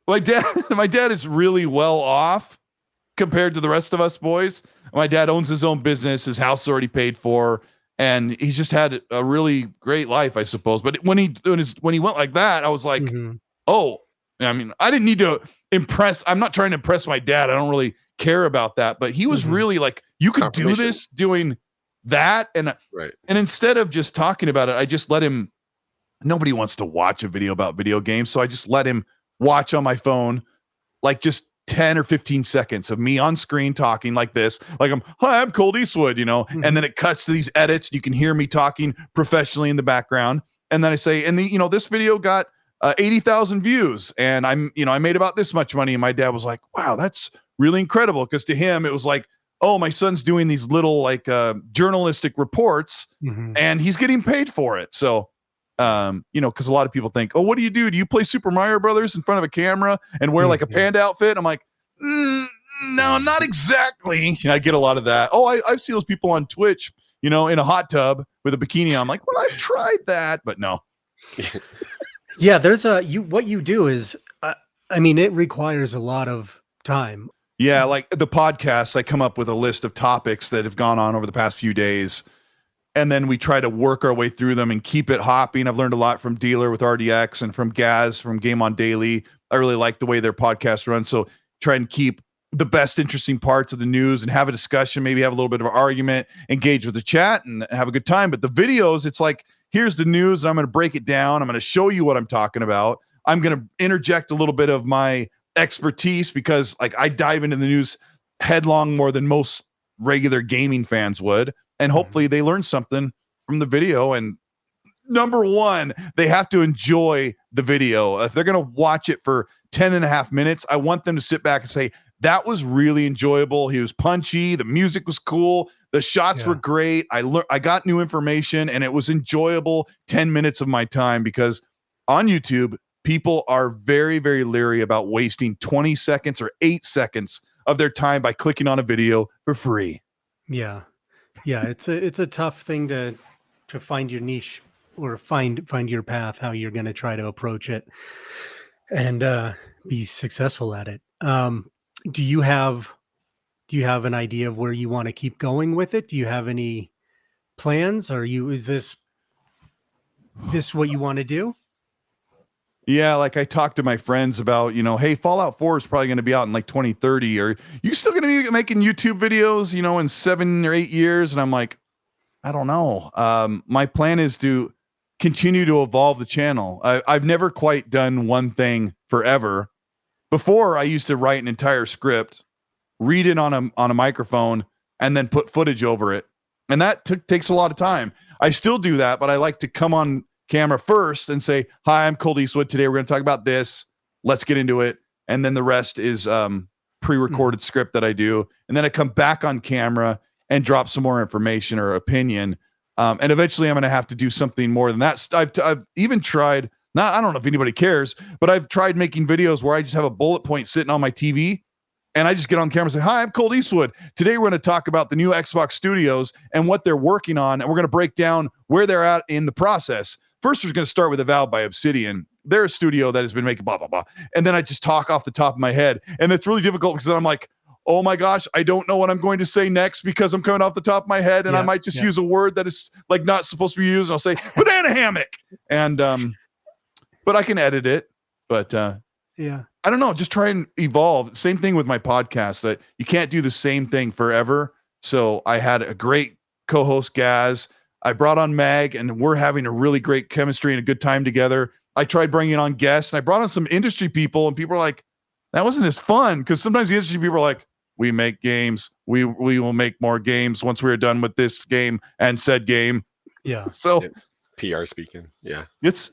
S1: my dad is really well off compared to the rest of us boys. My dad owns his own business. His house is already paid for, and he's just had a really great life, I suppose. But when he went like that, I was like, oh, I mean, I didn't need to impress. I'm not trying to impress my dad. I don't really care about that. But he was really like, you could do this doing that. And instead of just talking about it, I just let him. Nobody wants to watch a video about video games. So I just let him watch on my phone, like just 10 or 15 seconds of me on screen talking like this, like hi, I'm Colteastwood, and then it cuts to these edits. You can hear me talking professionally in the background. And then I say, and this video got 80,000 views, and I made about this much money. And my dad was like, wow, that's really incredible. Cause to him, it was like, oh, my son's doing these little like journalistic reports and he's getting paid for it. So, cause a lot of people think, oh, what do? Do you play Super Mario Brothers in front of a camera and wear like a panda outfit? I'm like, no, not exactly. I get a lot of that. Oh, I've seen those people on Twitch, in a hot tub with a bikini on. I'm like, well, I've tried that, but no.
S2: Yeah, there's what you do is, it requires a lot of time.
S1: Yeah, like the podcasts, I come up with a list of topics that have gone on over the past few days, and then we try to work our way through them and keep it hopping. I've learned a lot from Dealer with RDX and from Gaz from Game On Daily. I really like the way their podcast runs. So try and keep the best interesting parts of the news and have a discussion, maybe have a little bit of an argument, engage with the chat and have a good time. But the videos, it's like, here's the news, and I'm going to break it down. I'm going to show you what I'm talking about. I'm going to interject a little bit of my expertise because like I dive into the news headlong more than most regular gaming fans would. And hopefully they learn something from the video. And number one, they have to enjoy the video. If they're going to watch it for 10.5 minutes, I want them to sit back and say, that was really enjoyable. He was punchy. The music was cool. The shots were great. I got new information, and it was enjoyable 10 minutes of my time, because on YouTube, people are very, very leery about wasting 20 seconds or 8 seconds of their time by clicking on a video for free.
S2: Yeah. Yeah. It's a tough thing to find your niche or find your path, how you're going to try to approach it and be successful at it. Do you have an idea of where you want to keep going with it? Do you have any plans? Is this what you want to do?
S1: Yeah, like I talked to my friends about, hey, Fallout 4 is probably going to be out in like 2030. Are you still going to be making YouTube videos, in 7 or 8 years? And I'm like, I don't know. My plan is to continue to evolve the channel. I've never quite done one thing forever. Before, I used to write an entire script, read it on a microphone, and then put footage over it. And that takes a lot of time. I still do that, but I like to come on camera first and say, hi, I'm Colteastwood. Today we're going to talk about this. Let's get into it. And then the rest is pre-recorded script that I do. And then I come back on camera and drop some more information or opinion. And eventually I'm going to have to do something more than that. I've even tried, not, I don't know if anybody cares, but I've tried making videos where I just have a bullet point sitting on my TV and I just get on camera and say, hi, I'm Colteastwood. Today we're going to talk about the new Xbox Studios and what they're working on. And we're going to break down where they're at in the process. First, we're going to start with Avowed by Obsidian. They're a studio that has been making blah, blah, blah. And then I just talk off the top of my head. And it's really difficult because I'm like, oh my gosh, I don't know what I'm going to say next because I'm coming off the top of my head and I might just use a word that is like not supposed to be used. And I'll say banana hammock. And, but I can edit it, but, I don't know, just try and evolve. Same thing with my podcast, that you can't do the same thing forever. So I had a great co-host, Gaz. I brought on Mag and we're having a really great chemistry and a good time together. I tried bringing on guests and I brought on some industry people and people are like, that wasn't as fun. Cause sometimes the industry people are like, we make games. We will make more games once we're done with this game and said game.
S2: Yeah.
S1: So
S3: PR speaking. Yeah.
S1: It's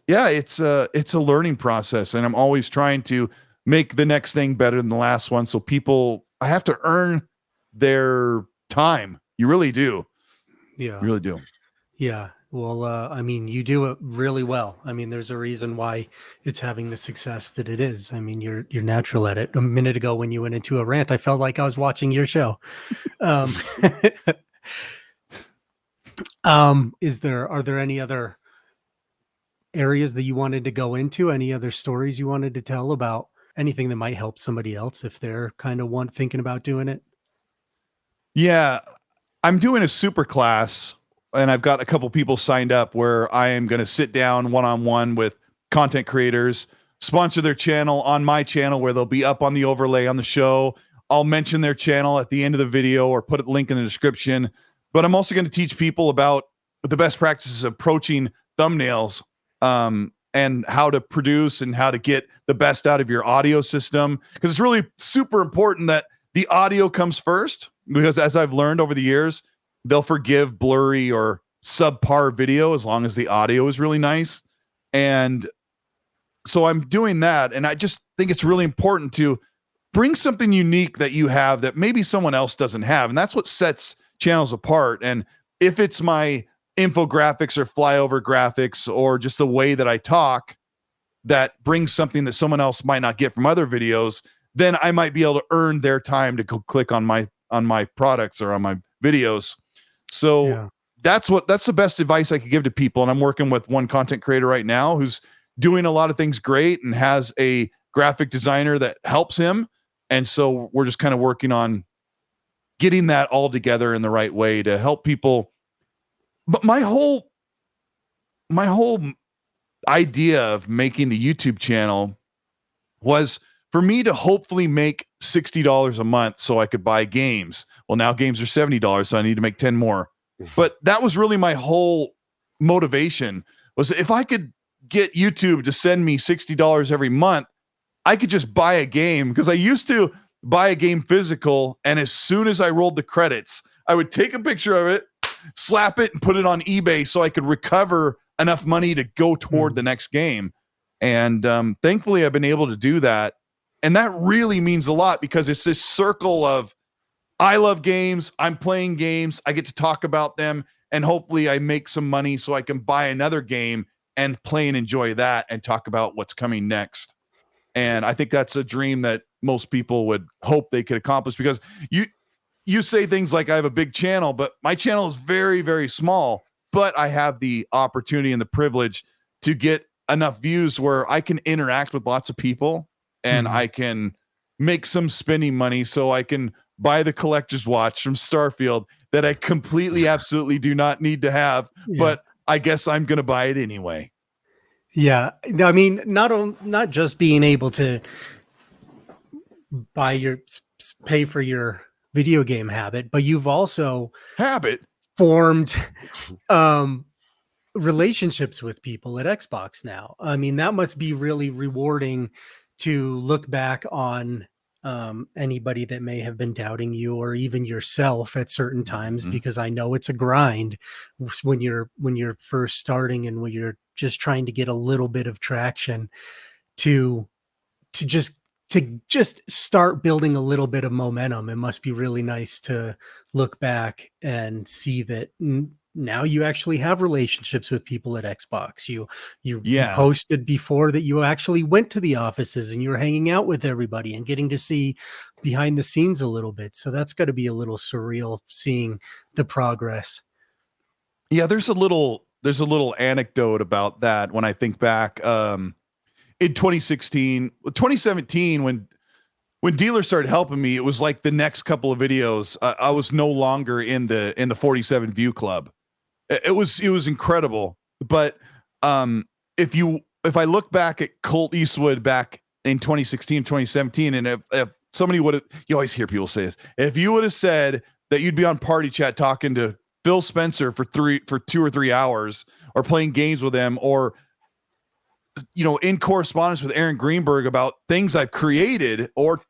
S1: a learning process. And I'm always trying to make the next thing better than the last one. So I have to earn their time. You really do.
S2: Yeah.
S1: You really do.
S2: Yeah. Well, I mean, you do it really well. I mean, there's a reason why it's having the success that it is. I mean, you're natural at it. A minute ago when you went into a rant, I felt like I was watching your show. Are there any other areas that you wanted to go into? Any other stories you wanted to tell about anything that might help somebody else if they're kind of thinking about doing it?
S1: Yeah, I'm doing a super class and I've got a couple people signed up where I am going to sit down one-on-one with content creators, sponsor their channel on my channel where they'll be up on the overlay on the show. I'll mention their channel at the end of the video or put a link in the description. But I'm also going to teach people about the best practices of approaching thumbnails, and how to produce and how to get the best out of your audio system. Because it's really super important that the audio comes first, because as I've learned over the years, they'll forgive blurry or subpar video as long as the audio is really nice. And so I'm doing that. And I just think it's really important to bring something unique that you have that maybe someone else doesn't have. And that's what sets channels apart. And if it's my infographics or flyover graphics or just the way that I talk that brings something that someone else might not get from other videos, then I might be able to earn their time to go click on my products or on my videos. So that's the best advice I could give to people. And I'm working with one content creator right now who's doing a lot of things great and has a graphic designer that helps him. And so we're just kind of working on getting that all together in the right way to help people. But my whole idea of making the YouTube channel was for me to hopefully make $60 a month so I could buy games. Well, now games are $70, so I need to make 10 more. But that was really my whole motivation, was if I could get YouTube to send me $60 every month, I could just buy a game. Because I used to buy a game physical, and as soon as I rolled the credits, I would take a picture of it, slap it, and put it on eBay so I could recover enough money to go toward the next game. And thankfully, I've been able to do that. And that really means a lot, because it's this circle of, I love games, I'm playing games, I get to talk about them, and hopefully I make some money so I can buy another game and play and enjoy that and talk about what's coming next. And I think that's a dream that most people would hope they could accomplish, because you say things like I have a big channel, but my channel is very, very small, but I have the opportunity and the privilege to get enough views where I can interact with lots of people and I can make some spending money so I can buy the collector's watch from Starfield that I completely, absolutely do not need to have, but I guess I'm going to buy it anyway.
S2: Yeah. I mean, not just being able to pay for your video game habit, but you've also formed relationships with people at Xbox now. I mean, that must be really rewarding to look back on anybody that may have been doubting you, or even yourself at certain times, because I know it's a grind when you're first starting and when you're just trying to get a little bit of traction to just start building a little bit of momentum. It must be really nice to look back and see that now you actually have relationships with people at Xbox. You
S1: Yeah.
S2: posted before that you actually went to the offices and you were hanging out with everybody and getting to see behind the scenes a little bit. So that's got to be a little surreal seeing the progress.
S1: Yeah, there's a little anecdote about that when I think back. In 2016, 2017, when dealers started helping me, it was like the next couple of videos, I was no longer in the 47 view club. It was incredible. But if I look back at Colteastwood back in 2016, 2017, and if somebody would have, you always hear people say this, if you would have said that you'd be on Party Chat talking to Phil Spencer for 2 or 3 hours, or playing games with him, or in correspondence with Aaron Greenberg about things I've created, or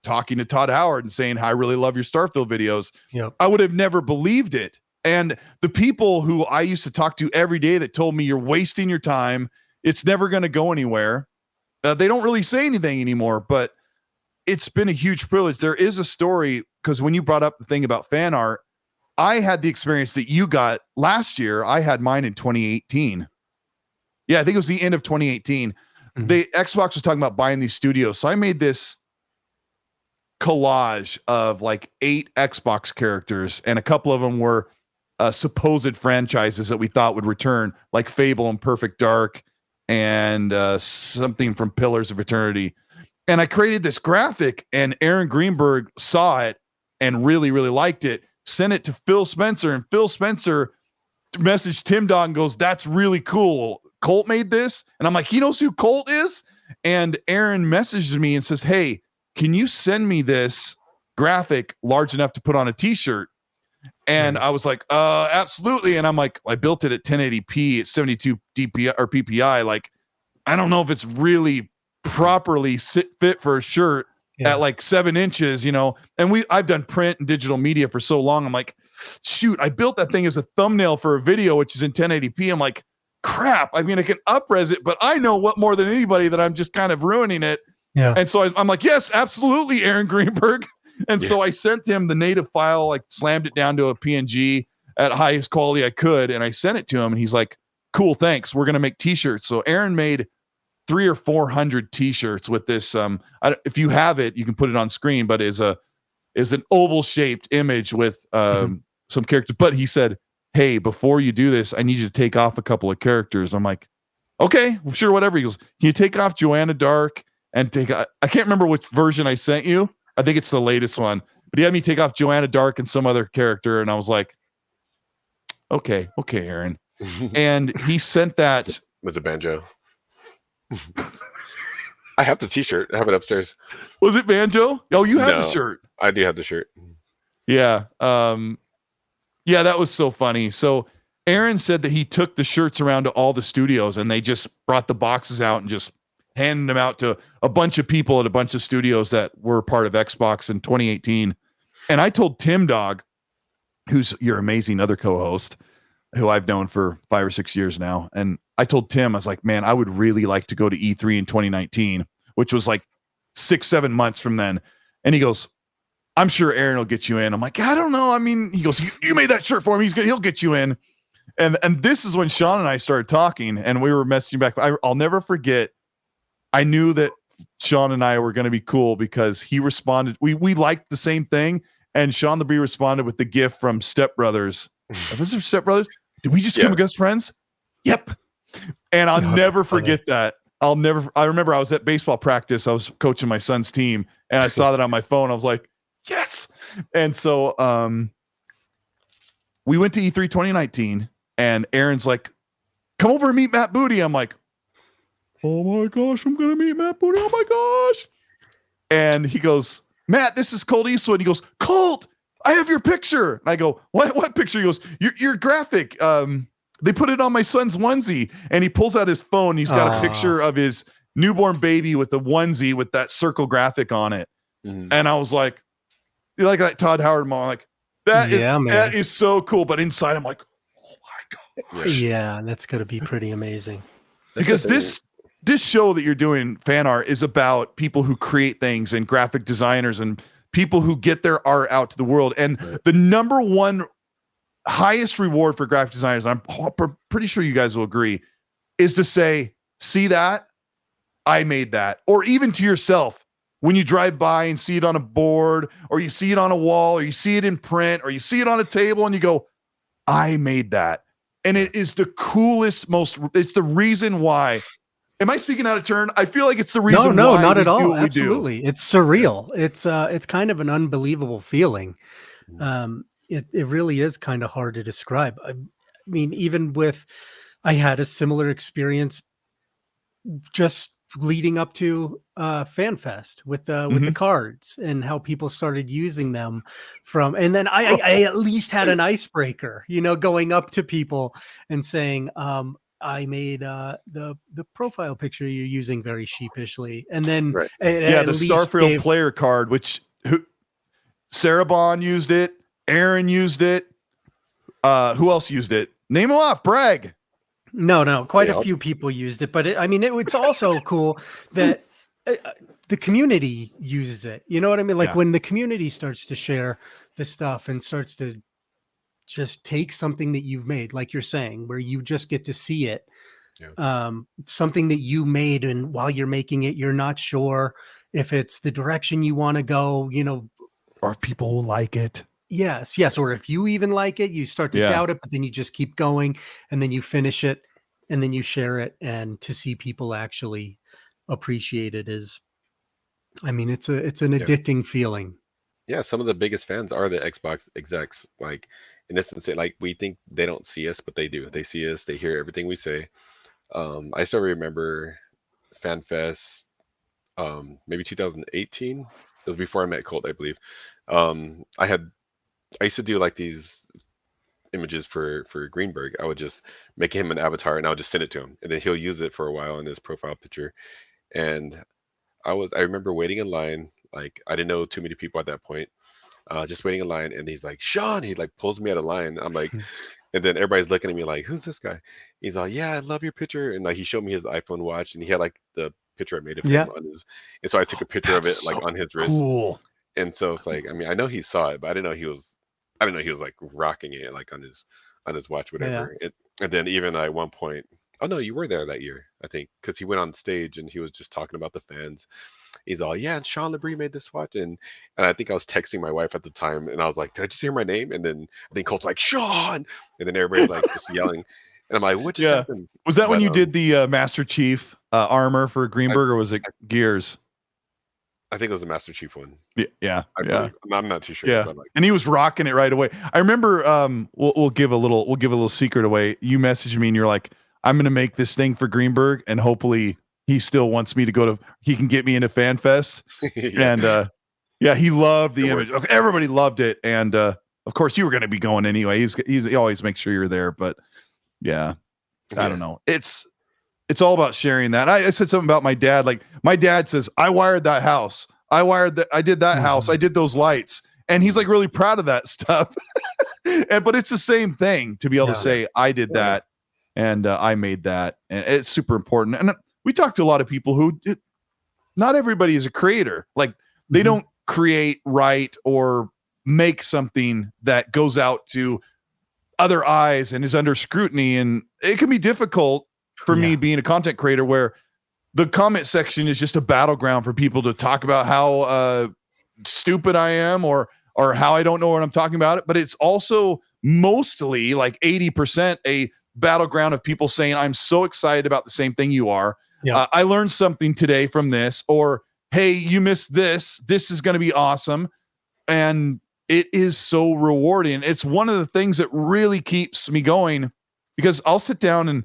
S1: talking to Todd Howard and saying, I really love your Starfield videos.
S2: Yep.
S1: I would have never believed it. And the people who I used to talk to every day that told me you're wasting your time, it's never going to go anywhere. They don't really say anything anymore, but it's been a huge privilege. There is a story, because when you brought up the thing about fan art, I had the experience that you got last year. I had mine in 2018. Yeah, I think it was the end of 2018.
S2: Mhm.
S1: The Xbox was talking about buying these studios. So I made this collage of like 8 Xbox characters, and a couple of them were supposed franchises that we thought would return, like Fable and Perfect Dark, and something from Pillars of Eternity. And I created this graphic, and Aaron Greenberg saw it and really, really liked it, sent it to Phil Spencer, and Phil Spencer messaged Tim Dog and goes, that's really cool. Colt made this. And I'm like, he knows who Colt is? And Aaron messages me and says, hey, can you send me this graphic large enough to put on a t-shirt? And I was like, absolutely. And I'm like, I built it at 1080p at 72 DPI or PPI. Like, I don't know if it's really properly fit for a shirt at like 7 inches, and I've done print and digital media for so long. I'm like, shoot, I built that thing as a thumbnail for a video, which is in 1080p. I'm like, crap. I mean, I can up-res it, but I know what more than anybody that I'm just kind of ruining it.
S2: Yeah.
S1: And so I'm like, yes, absolutely, Aaron Greenberg. And so I sent him the native file, like slammed it down to a PNG at highest quality I could. And I sent it to him, and he's like, cool, thanks. We're going to make t-shirts. So Aaron made 300 or 400 t-shirts with this. If you have it, you can put it on screen, but is an oval shaped image with some characters. But he said, hey, before you do this, I need you to take off a couple of characters. I'm like, okay, well, sure, whatever. He goes, can you take off Joanna Dark and I can't remember which version I sent you. I think it's the latest one, but he had me take off Joanna Dark and some other character. And I was like, okay, Aaron. And he sent that
S3: with a banjo. I have the t-shirt. I have it upstairs.
S1: Was it Banjo? Oh, you have the shirt.
S3: I do have the shirt.
S1: Yeah. Yeah, that was so funny. So Aaron said that he took the shirts around to all the studios, and they just brought the boxes out and just handed them out to a bunch of people at a bunch of studios that were part of Xbox in 2018. And I told Tim Dog, who's your amazing other co-host, who I've known for 5 or 6 years now. And I told Tim, I was like, man, I would really like to go to E3 in 2019, which was like 6-7 months from then. And he goes, I'm sure Aaron will get you in. I'm like, I don't know. I mean, he goes, you made that shirt for him. He'll get you in. And this is when Sean and I started talking, and we were messaging back. I'll never forget. I knew that Sean and I were going to be cool because he responded. We liked the same thing. And Sean the Bee responded with the GIF from Step Brothers. Was it Step Brothers? Did we just become best friends? Yep. And I'll never forget that. I remember I was at baseball practice. I was coaching my son's team, and I saw that on my phone. I was like, yes. And so we went to E3 2019, and Aaron's like, come over and meet Matt Booty. I'm like, oh my gosh, I'm going to meet Matt Booty. Oh my gosh. And he goes, Matt, this is Colt Eastwood. He goes, Colt, I have your picture. And I go, what picture? He goes, your graphic. They put it on my son's onesie. And he pulls out his phone. He's got a picture of his newborn baby with the onesie with that circle graphic on it. And I was like, you like that Todd Howard mom? Like, that is so cool. But inside, I'm like, oh my gosh.
S2: Yeah, that's going to be pretty amazing.
S1: Because this show that you're doing, fan art, is about people who create things and graphic designers and people who get their art out to the world. And the number one highest reward for graphic designers, and I'm pretty sure you guys will agree, is to say, see that? I made that. Or even to yourself, when you drive by and see it on a board, or you see it on a wall, or you see it in print, or you see it on a table and you go, I made that. And it is the coolest, it's the reason why. Am I speaking out of turn? I feel like it's the reason
S2: no,
S1: why
S2: not
S1: we
S2: at all.
S1: do what
S2: Absolutely.
S1: we do.
S2: It's surreal. It's kind of an unbelievable feeling. It really is kind of hard to describe. I mean, even with, I had a similar experience just leading up to FanFest with the cards and how people started using them and then I at least had an icebreaker, going up to people and saying, I made the profile picture you're using very sheepishly, and then
S1: the Starfield player card, which Sarah Bond used it, Aaron used it, who else used it? Name them off, brag.
S2: No, quite a few people used it, but it's also cool that the community uses it. You know what I mean? Like when the community starts to share the stuff and starts to just take something that you've made, like you're saying, where you just get to see it, something that you made, and while you're making it, you're not sure if it's the direction you want to go,
S1: or if people will like it.
S2: Yes. Or if you even like it, you start to doubt it, but then you just keep going, and then you finish it, and then you share it. And to see people actually appreciate it it's an addicting feeling.
S3: Yeah, some of the biggest fans are the Xbox execs. Like, in this instance, like, we think they don't see us, but they do. They see us. They hear everything we say. I still remember FanFest, maybe 2018. It was before I met Colt, I believe. I used to do like these images for Greenberg. I would just make him an avatar and I would just send it to him, and then he'll use it for a while in his profile picture. And I remember waiting in line. Like, I didn't know too many people at that point. Just waiting in line, and he's like, Sean, he like pulls me out of line. I'm like, and then everybody's looking at me like, who's this guy? He's like, yeah, I love your picture. And like, he showed me his iPhone watch, and he had like the picture I made of him on his, and so I took a picture of it like on his wrist.
S1: Cool.
S3: And so it's like, I mean, I know he saw it, but I didn't know he was like rocking it like on his watch, whatever. And then even at one point, oh no, you were there that year, I think, because he went on stage and he was just talking about the fans. He's all, yeah, and Sean Labrie made this watch, and I think I was texting my wife at the time, and I was like, did I just hear my name? And then I think Colt's like, Sean, and then everybody's like just yelling, and I'm like, what just happened?
S1: Was that when you did the Master Chief armor for Greenberg, or was it Gears?
S3: I think it was the Master Chief one.
S1: Yeah.
S3: I'm not too sure.
S1: Yeah,
S3: but like,
S1: and he was rocking it right away. I remember. We'll give a little secret away. You messaged me and you're like, I'm gonna make this thing for Greenberg, and hopefully he still wants me to go to. He can get me into FanFest. And he loved the image. Okay, everybody loved it, and of course you were gonna be going anyway. He always makes sure you're there, but I don't know. It's all about sharing that. I said something about my dad. Like, my dad says, I wired that house. I did that house. I did those lights. And he's like really proud of that stuff. But it's the same thing to be able to say, I did that and I made that. And it's super important. And we talk to a lot of people who not everybody is a creator. Like, they don't create, write, or make something that goes out to other eyes and is under scrutiny. And it can be difficult for me being a content creator, where the comment section is just a battleground for people to talk about how stupid I am or how I don't know what I'm talking about. But it's also mostly like 80% a battleground of people saying, I'm so excited about the same thing you are. I learned something today from this, or, hey, you missed this. This is going to be awesome. And it is so rewarding. It's one of the things that really keeps me going, because I'll sit down and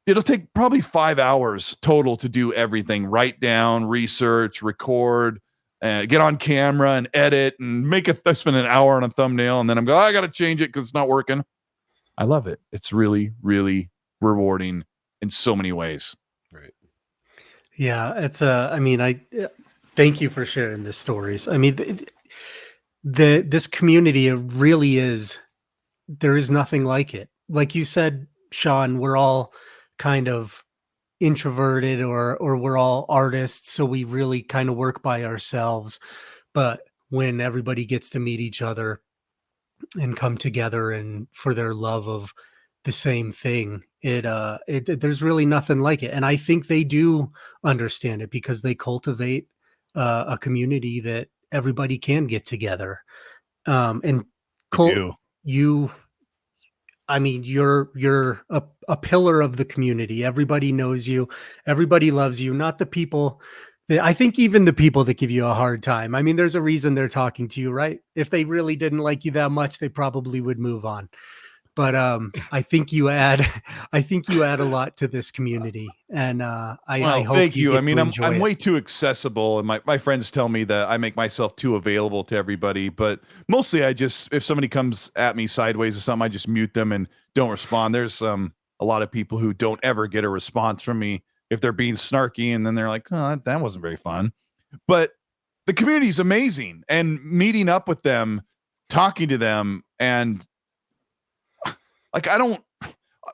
S1: it'll take probably 5 hours total to do everything. Write down, research, record, get on camera and edit and I spend an hour on a thumbnail, and then I'm going, I got to change it because it's not working. I love it. It's really, really rewarding in so many ways.
S3: Right.
S2: Yeah. It's I thank you for sharing these stories. I mean, this community, it really is, there is nothing like it. Like you said, Sean, we're all kind of introverted, or we're all artists, so we really kind of work by ourselves. But when everybody gets to meet each other and come together and for their love of the same thing. There's really nothing like it. And I think they do understand it because they cultivate a community that everybody can get together. And
S1: I
S2: Colt,
S1: do.
S2: I mean, you're a pillar of the community. Everybody knows you. Everybody loves you. Not the people that I think even the people that give you a hard time. I mean, there's a reason they're talking to you, right? If they really didn't like you that much, they probably would move on. But I think you add I think you add a lot to this community, and I
S1: Well,
S2: hope
S1: thank
S2: you
S1: you. I
S2: get
S1: mean,
S2: to
S1: I'm
S2: enjoy
S1: I'm
S2: it.
S1: way too accessible, and my friends tell me that I make myself too available to everybody. But mostly, I just if somebody comes at me sideways or something, I just mute them and don't respond. There's a lot of people who don't ever get a response from me if they're being snarky, and then they're like, "Oh, that wasn't very fun." But the community is amazing, and meeting up with them, talking to them, and like I don't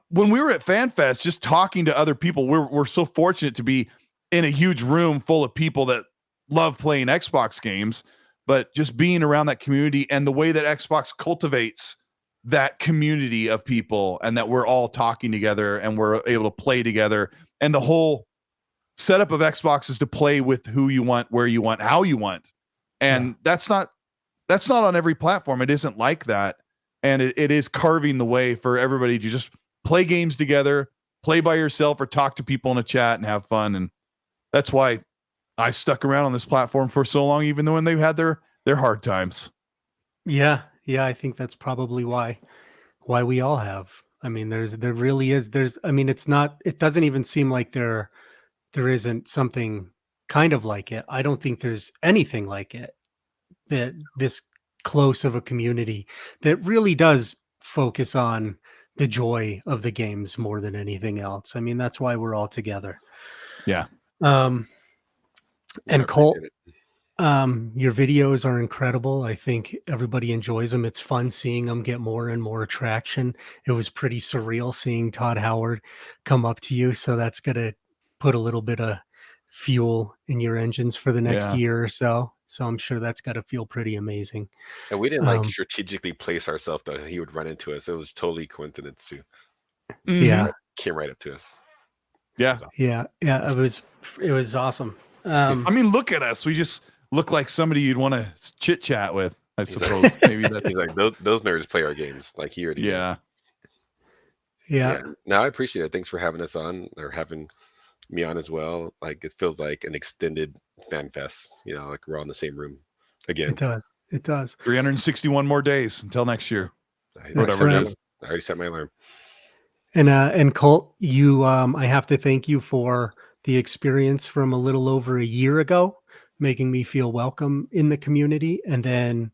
S1: when we were at FanFest, just talking to other people, we're so fortunate to be in a huge room full of people that love playing Xbox games, but just being around that community and the way that Xbox cultivates that community of people and that we're all talking together and we're able to play together. And the whole setup of Xbox is to play with who you want, where you want, how you want. And that's not on every platform. It isn't like that. And it is carving the way for everybody to just play games together, play by yourself, or talk to people in a chat and have fun. And that's why I stuck around on this platform for so long, even though when they've had their hard times.
S2: Yeah, yeah, I think that's probably why we all have. I mean, there really is. I mean, it doesn't even seem like there isn't something kind of like it. I don't think there's anything like it that this close of a community that really does focus on the joy of the games more than anything else. I mean, that's why we're all together.
S1: Yeah.
S2: Um,
S3: Yeah, I
S2: and Colt,
S3: appreciate it.
S2: your videos are incredible. I think everybody enjoys them. It's fun seeing them get more and more traction. It was pretty surreal seeing Todd Howard come up to you. So that's going to put a little bit of fuel in your engines for the next
S1: Yeah.
S2: year or so. So I'm sure that's got to feel pretty amazing.
S3: And we didn't like
S2: Um,
S3: strategically place ourselves that he would run into us. It was totally coincidence too.
S1: Mm-hmm.
S2: yeah,
S3: Came right up to us.
S1: Yeah.
S3: So,
S2: yeah. It was awesome.
S1: I mean, look at us. We just look like somebody you'd want to chit chat with, I
S3: he's
S1: suppose.
S3: like,
S1: Maybe that's,
S3: he's like those nerds play our games. Like he already did.
S1: yeah.
S2: yeah,
S3: Yeah. No, I appreciate it. Thanks for having us on or having me on as well. Like it feels like an extended fan fest. You know, like we're all in the same room again.
S2: it does. It does.
S1: 361 more days until next year.
S3: I,
S2: That's
S3: set
S2: right.
S3: I already set my alarm.
S2: And Colt, you I have to thank you for the experience from a little over a year ago, making me feel welcome in the community, and then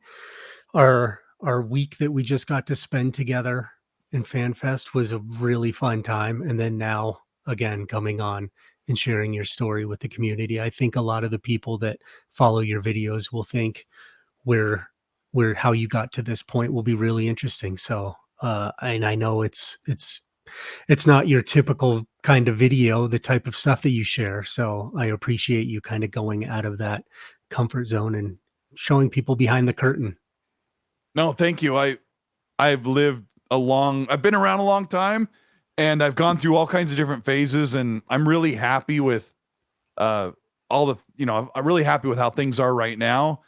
S2: our week that we just got to spend together in FanFest was a really fun time. And then now again coming on and sharing your story with the community. I think a lot of the people that follow your videos will think where how you got to this point will be really interesting. So and I know it's not your typical kind of video, the type of stuff that you share. So I appreciate you kind of going out of that comfort zone and showing people behind the curtain.
S1: No, thank you. I've been around a long time, and I've gone through all kinds of different phases, and I'm really happy with all the, I'm really happy with how things are right now.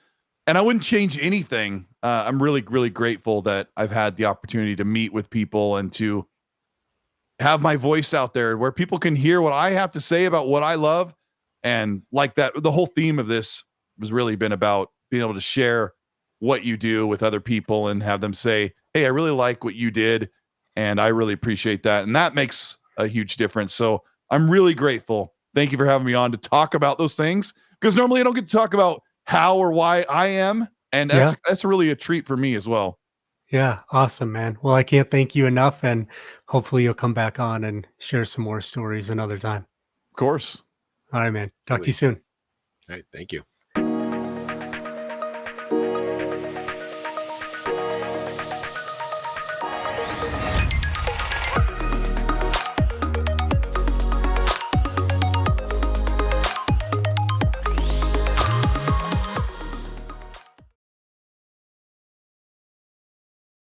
S1: And I wouldn't change anything. I'm really, really grateful that I've had the opportunity to meet with people and to have my voice out there where people can hear what I have to say about what I love. And like that, the whole theme of this has really been about being able to share what you do with other people and have them say, "Hey, I really like what you did, and I really appreciate that." And that makes a huge difference. So I'm really grateful. Thank you for having me on to talk about those things, because normally I don't get to talk about how or why I am. And that's really a treat for me as well.
S2: Yeah. Awesome, man. Well, I can't thank you enough. And hopefully you'll come back on and share some more stories another time.
S1: Of course.
S2: All right, man. Talk to you soon.
S3: All right. Thank you.